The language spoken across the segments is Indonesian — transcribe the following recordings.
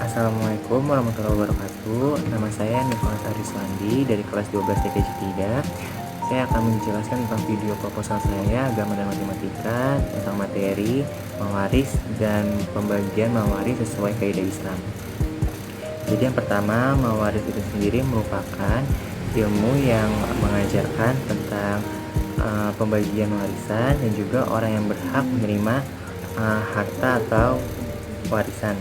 Assalamualaikum warahmatullahi wabarakatuh. Nama saya Nicholas Ariswandi dari kelas 12 TKJ 3. Saya akan menjelaskan tentang video proposal saya Agama dan Matematika tentang materi mawaris dan pembagian mawaris sesuai kaidah Islam. Jadi yang pertama, mawaris itu sendiri merupakan ilmu yang mengajarkan tentang pembagian warisan dan juga orang yang berhak menerima harta atau warisan.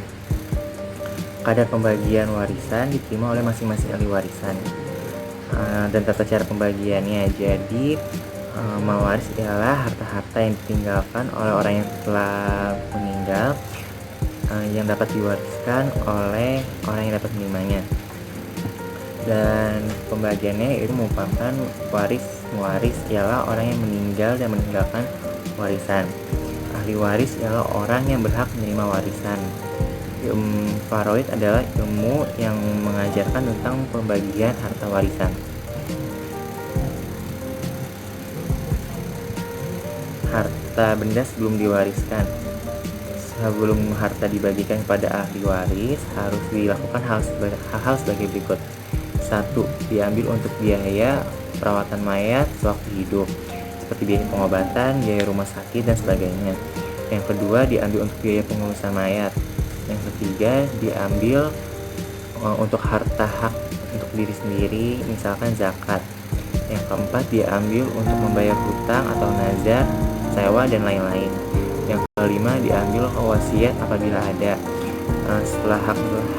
Kadar pembagian warisan diterima oleh masing-masing ahli warisan, dan tata cara pembagiannya. Jadi mawaris ialah harta-harta yang ditinggalkan oleh orang yang telah meninggal, yang dapat diwariskan oleh orang yang dapat menerimanya. Dan pembagiannya itu merupakan waris ialah orang yang meninggal dan meninggalkan warisan. Ahli waris ialah orang yang berhak menerima warisan. Faraid adalah ilmu yang mengajarkan tentang pembagian harta warisan. Harta benda sebelum diwariskan. Sebelum harta dibagikan kepada ahli waris, harus dilakukan hal-hal sebagai berikut. 1. Diambil untuk biaya perawatan mayat sewaktu hidup, seperti biaya pengobatan, biaya rumah sakit, dan sebagainya. Yang kedua, diambil untuk biaya pengurusan mayat. Yang ketiga, diambil untuk harta hak untuk diri sendiri, misalkan zakat. Yang keempat, diambil untuk membayar hutang atau nazar, sewa, dan lain-lain. Yang kelima, diambil wasiat apabila ada. Setelah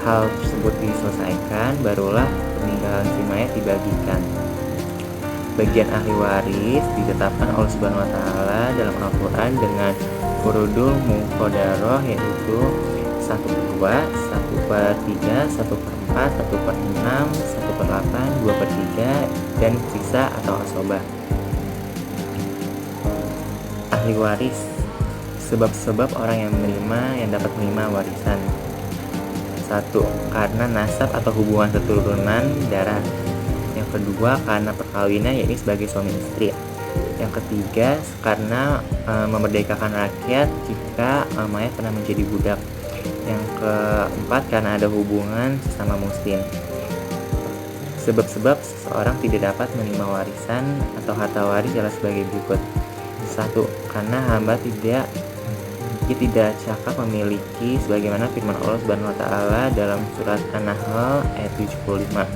hal tersebut diselesaikan, barulah peninggalan si mayat dibagikan. Bagian ahli waris ditetapkan Allah Subhanahu wa Ta'ala dalam Al-Quran dengan furudul muqaddarah, yaitu 1/2, 1/3, 1/4, 1/6, 1/8, 2/3, dan sisa atau asobah. Ahli waris. Sebab-sebab orang yang dapat menerima warisan. 1. Karena nasab atau hubungan keturunan darah. Yang kedua, karena perkawinan, yaitu sebagai suami istri. Yang ketiga, karena memerdekakan rakyat jika mayat pernah menjadi budak. Yang keempat, karena ada hubungan sesama muslim. Sebab-sebab seseorang tidak dapat menerima warisan atau harta waris adalah sebagai berikut. 1. Karena hamba tidak cakap memiliki, sebagaimana firman Allah Subhanahu wa Ta'ala dalam surat An-Nahl ayat 75.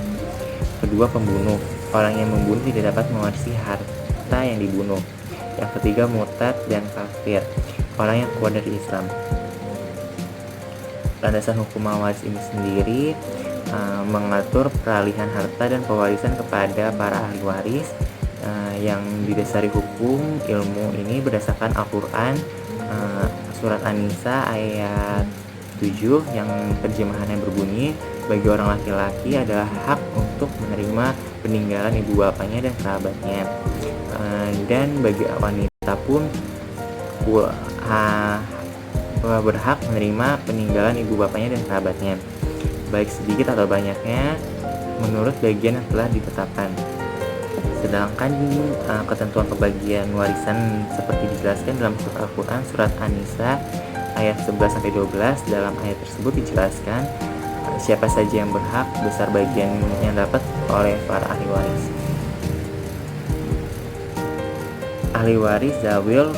Kedua, pembunuh. Orang yang membunuh tidak dapat mewarisi harta yang dibunuh. Yang ketiga, murtad dan kafir, orang yang keluar dari Islam. Landasan hukum mawaris ini sendiri mengatur peralihan harta dan pewarisan kepada para ahli waris, yang didasari hukum ilmu ini berdasarkan Al-Quran, surat An-Nisa ayat 7, yang terjemahannya berbunyi, bagi orang laki-laki adalah hak untuk menerima peninggalan ibu bapanya dan kerabatnya, dan bagi wanita pun berhak menerima peninggalan ibu bapanya dan kerabatnya, baik sedikit atau banyaknya, menurut bagian yang telah ditetapkan. Sedangkan ketentuan pembagian warisan seperti dijelaskan dalam surat Al-Quran surat An-Nisa ayat 11-12. Dalam ayat tersebut dijelaskan siapa saja yang berhak, besar bagian yang dapat oleh para ahli waris. Ahli waris zawil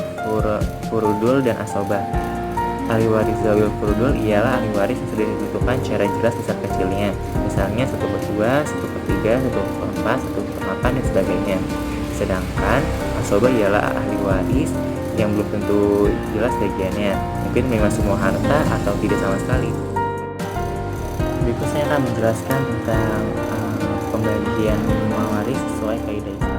furudul dan asobah. Ahli waris zawil furudul ialah ahli waris yang sudah ditentukan secara jelas besar kecilnya, misalnya 1/2, 1/3, 1/4, 1/8, dan sebagainya. Sedangkan asobah ialah ahli waris yang belum tentu jelas bagiannya, mungkin menerima semua harta atau tidak sama sekali. Berikut saya akan menjelaskan tentang pembagian mawaris sesuai kaidah Islam.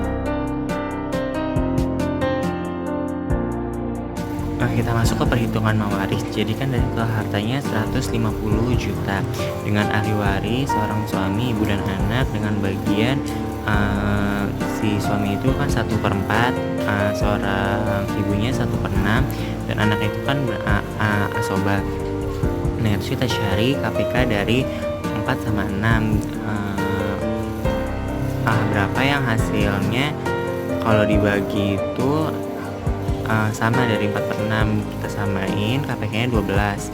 Kita masuk ke perhitungan mawaris. Jadikan dari total hartanya 150 juta. Dengan ahli waris seorang suami, ibu, dan anak, dengan bagian si suami itu kan 1/4, seorang ibunya 1/6, dan anak itu kan asobah. Nah, itu kita cari KPK dari 4/6. Berapa yang hasilnya kalau dibagi itu sama dari 4/6, kita samain KPK nya 12.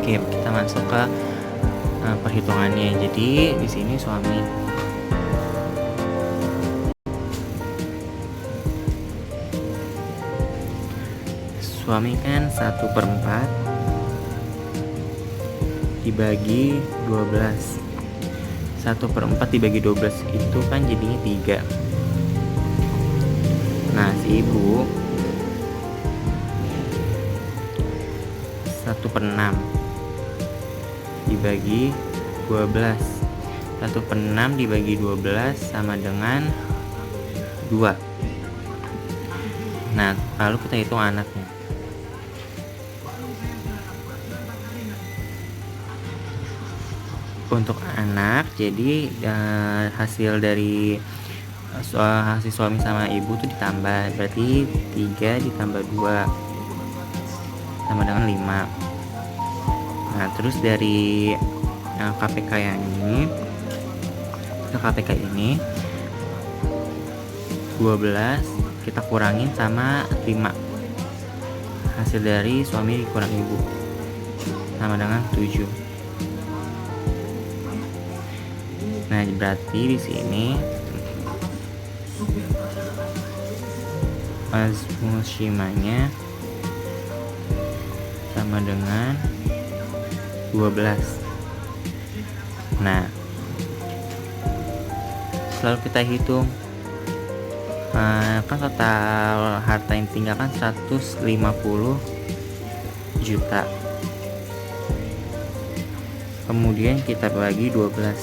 Oke, kita masuk ke perhitungannya. Jadi di sini suami kan 1/4 dibagi 12. 1/4 dibagi 12 itu kan jadinya 3. Nah, si ibu 1/6 dibagi 12. 1/6 dibagi 12 sama dengan 2. Nah, lalu kita hitung anaknya. Untuk anak, jadi hasil dari hasil suami sama ibu tuh ditambah, berarti 3 ditambah 2 sama dengan 5. Nah, terus dari KPK yang ini ke KPK ini 12 kita kurangin sama 5. Hasil dari suami dikurang ibu sama dengan 7. Nah, berarti di sini Mushimanya sama dengan 12. Nah, selalu kita hitung kan total harta yang ditinggalkan 150 juta. Kemudian kita bagi 12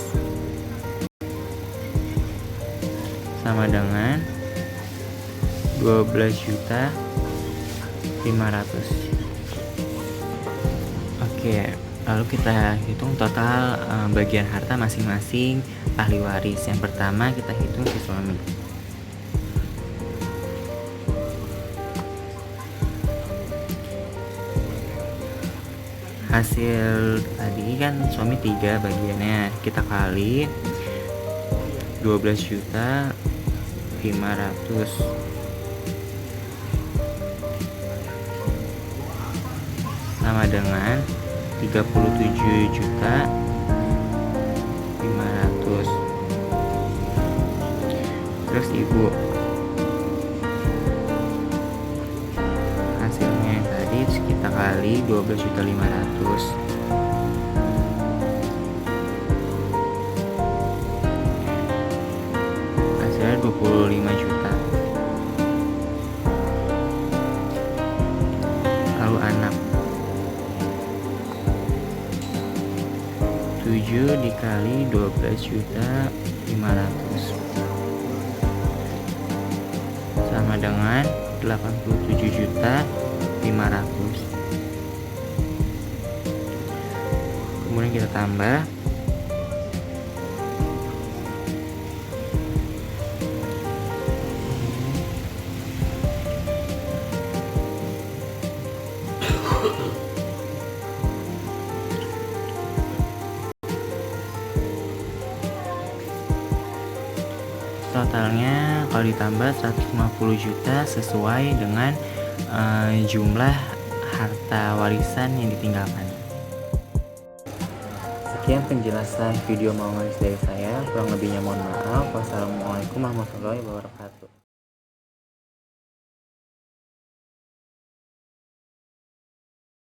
sama dengan 12.500.000. Oke, lalu kita hitung total bagian harta masing-masing ahli waris. Yang pertama kita hitung si suami. Hasil tadi kan suami 3 bagiannya, kita kali 12.500.000 sama dengan 37.500.000. Terus ibu hasilnya yang tadi kita kali 12.500.000 hasilnya 25 juta. Lalu anak 7 dikali 12.500.000 sama dengan 87.500.000. Kemudian kita tambah totalnya kalau ditambah 150 juta sesuai dengan jumlah harta warisan yang ditinggalkan. Sekian penjelasan video manis dari saya, kurang lebihnya mohon maaf. Wassalamualaikum warahmatullahi wabarakatuh.